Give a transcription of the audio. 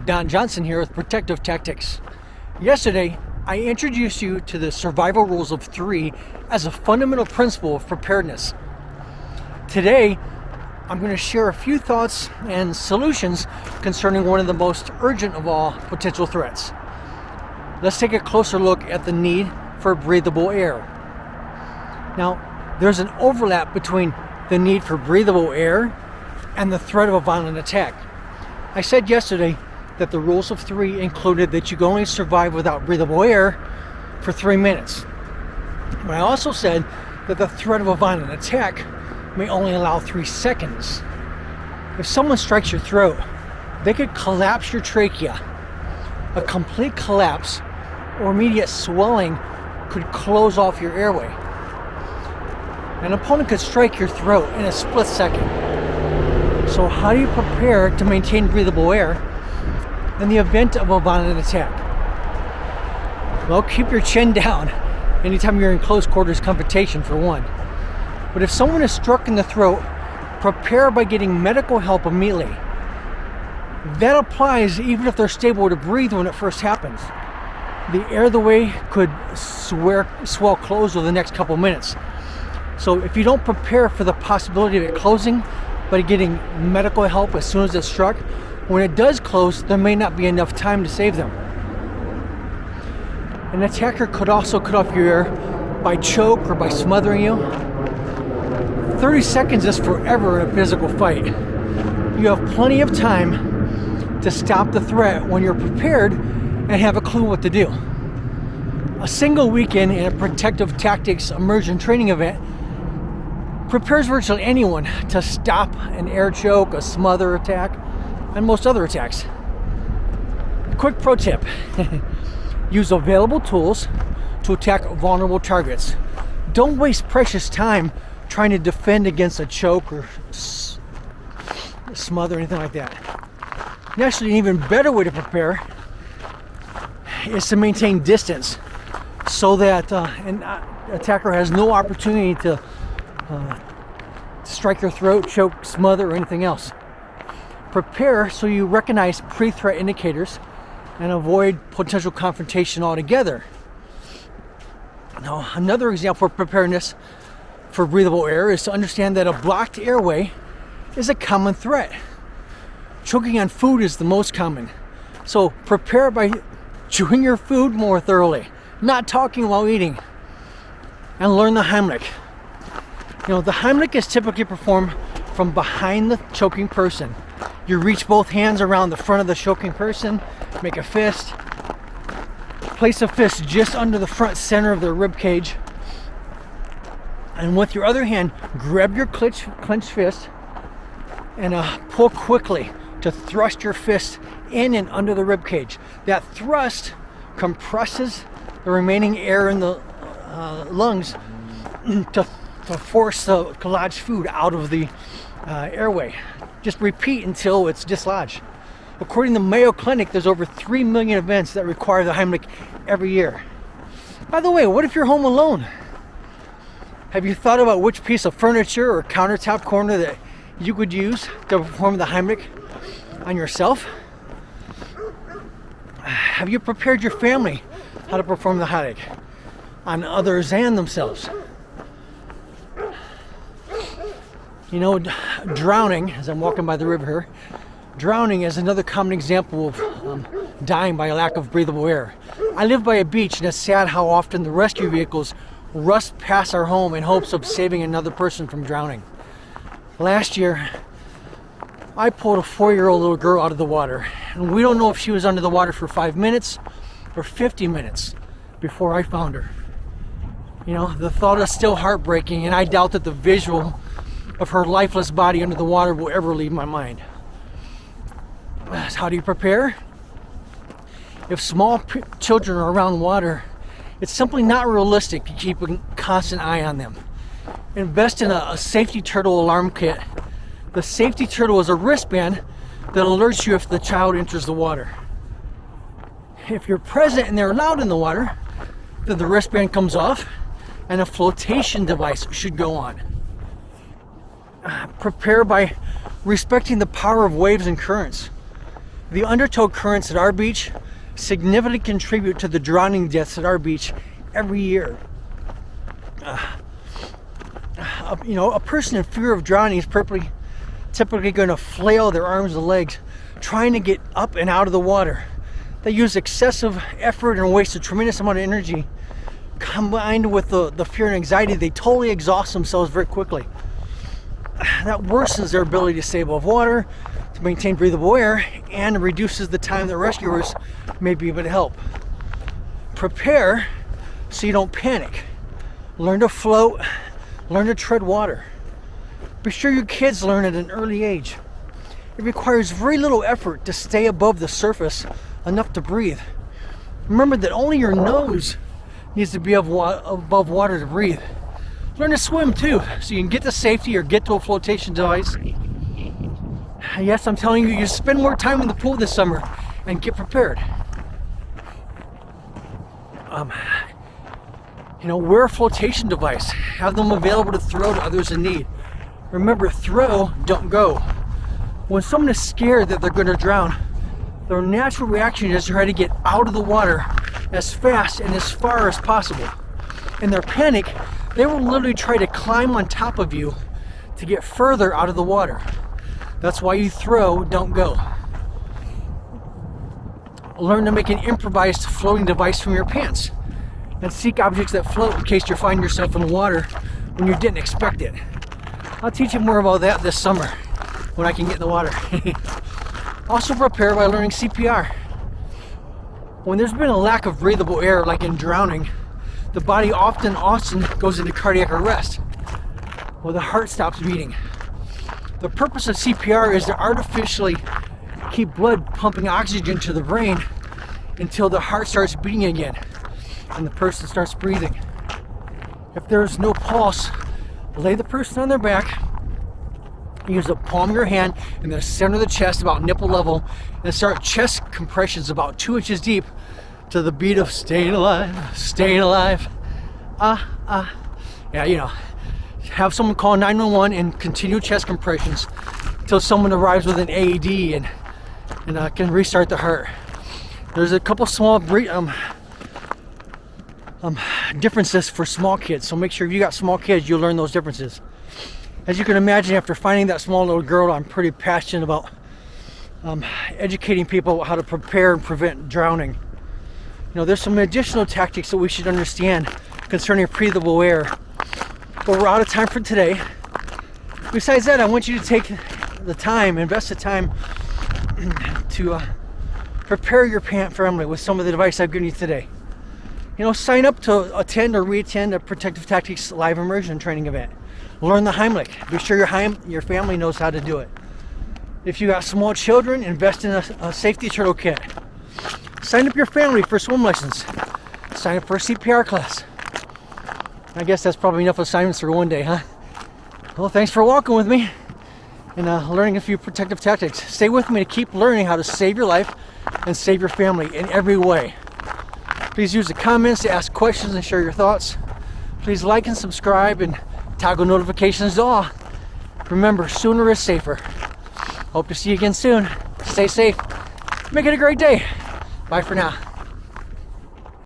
Don Johnson here with Protective Tactics. Yesterday, I introduced you to the survival rules of 3 as a fundamental principle of preparedness. Today, I'm going to share a few thoughts and solutions concerning one of the most urgent of all potential threats. Let's take a closer look at the need for breathable air. Now, there's an overlap between the need for breathable air and the threat of a violent attack. I said yesterday that the rules of 3 included that you can only survive without breathable air for 3 minutes. But I also said that the threat of a violent attack may only allow 3 seconds. If someone strikes your throat, they could collapse your trachea. A complete collapse or immediate swelling could close off your airway. An opponent could strike your throat in a split second. So how do you prepare to maintain breathable air in the event of a violent attack? Well, keep your chin down anytime you're in close quarters confrontation, for one. But if someone is struck in the throat, prepare by getting medical help immediately. That applies even if they're stable to breathe when it first happens. The airway could swell closed over the next couple minutes. So if you don't prepare for the possibility of it closing by getting medical help as soon as it's struck, when it does close, there may not be enough time to save them. An attacker could also cut off your air by choke or by smothering you. 30 seconds is forever in a physical fight. You have plenty of time to stop the threat when you're prepared and have a clue what to do. A single weekend in a Protective Tactics immersion training event prepares virtually anyone to stop an air choke, a smother attack, and most other attacks. Quick pro tip: use available tools to attack vulnerable targets. Don't waste precious time trying to defend against a choke or smother or anything like that. And actually, an even better way to prepare is to maintain distance so that an attacker has no opportunity to strike your throat, choke, smother, or anything else. Prepare so you recognize pre-threat indicators and avoid potential confrontation altogether. Now, another example of preparedness for breathable air is to understand that a blocked airway is a common threat. Choking on food is the most common. So prepare by chewing your food more thoroughly, not talking while eating, and learn the Heimlich. The Heimlich is typically performed from behind the choking person. You reach both hands around the front of the choking person, make a fist, place a fist just under the front center of their rib cage, and with your other hand, grab your clenched fist and pull quickly to thrust your fist in and under the rib cage. That thrust compresses the remaining air in the lungs to force the lodged food out of the airway. Just repeat until it's dislodged. According to Mayo Clinic, there's over 3 million events that require the Heimlich every year. By the way, what if you're home alone? Have you thought about which piece of furniture or countertop corner that you could use to perform the Heimlich on yourself? Have you prepared your family how to perform the Heimlich on others and themselves? Drowning, as I'm walking by the river here, drowning is another common example of dying by a lack of breathable air. I live by a beach, and it's sad how often the rescue vehicles rush past our home in hopes of saving another person from drowning. Last year, I pulled a 4-year-old little girl out of the water, and we don't know if she was under the water for 5 minutes or 50 minutes before I found her. The thought is still heartbreaking, and I doubt that the visual of her lifeless body under the water will ever leave my mind. How do you prepare? If small children are around water, it's simply not realistic to keep a constant eye on them. Invest in a safety turtle alarm kit. The safety turtle is a wristband that alerts you if the child enters the water. If you're present and they're allowed in the water, then the wristband comes off and a flotation device should go on. Prepare by respecting the power of waves and currents. The undertow currents at our beach significantly contribute to the drowning deaths at our beach every year. A person in fear of drowning is typically going to flail their arms and legs trying to get up and out of the water. They use excessive effort and waste a tremendous amount of energy. Combined with the fear and anxiety, they totally exhaust themselves very quickly. That worsens their ability to stay above water, to maintain breathable air, and reduces the time that rescuers may be able to help. Prepare so you don't panic. Learn to float, learn to tread water. Be sure your kids learn at an early age. It requires very little effort to stay above the surface enough to breathe. Remember that only your nose needs to be above water to breathe. Learn to swim too, so you can get to safety or get to a flotation device. Yes, I'm telling you, you spend more time in the pool this summer and get prepared. Wear a flotation device. Have them available to throw to others in need. Remember, throw, don't go. When someone is scared that they're going to drown, their natural reaction is to try to get out of the water as fast and as far as possible. In their panic, they will literally try to climb on top of you to get further out of the water. That's why you throw, don't go. Learn to make an improvised floating device from your pants and seek objects that float in case you find yourself in the water when you didn't expect it. I'll teach you more about that this summer when I can get in the water. Also prepare by learning CPR. When there's been a lack of breathable air, like in drowning, the body often goes into cardiac arrest, or the heart stops beating. The purpose of CPR is to artificially keep blood pumping oxygen to the brain until the heart starts beating again and the person starts breathing. If there's no pulse, lay the person on their back, use the palm of your hand in the center of the chest, about nipple level, and start chest compressions about 2 inches deep to the beat of staying alive, staying alive. Have someone call 911 and continue chest compressions until someone arrives with an AED and can restart the heart. There's a couple small differences for small kids, so make sure if you got small kids, you'll learn those differences. As you can imagine, after finding that small little girl, I'm pretty passionate about educating people how to prepare and prevent drowning. There's some additional tactics that we should understand concerning breathable air, but we're out of time for today. Besides that, I want you to take the time, invest the time to prepare your family with some of the advice I've given you today. Sign up to attend or re-attend a Protective Tactics live immersion training event. Learn the Heimlich. Be sure your family knows how to do it. If you got small children, invest in a safety turtle kit. Sign up your family for swim lessons. Sign up for a CPR class. I guess that's probably enough assignments for one day, huh? Well, thanks for walking with me and learning a few protective tactics. Stay with me to keep learning how to save your life and save your family in every way. Please use the comments to ask questions and share your thoughts. Please like and subscribe and toggle notifications to all. Remember, sooner is safer. Hope to see you again soon. Stay safe. Make it a great day. Bye for now.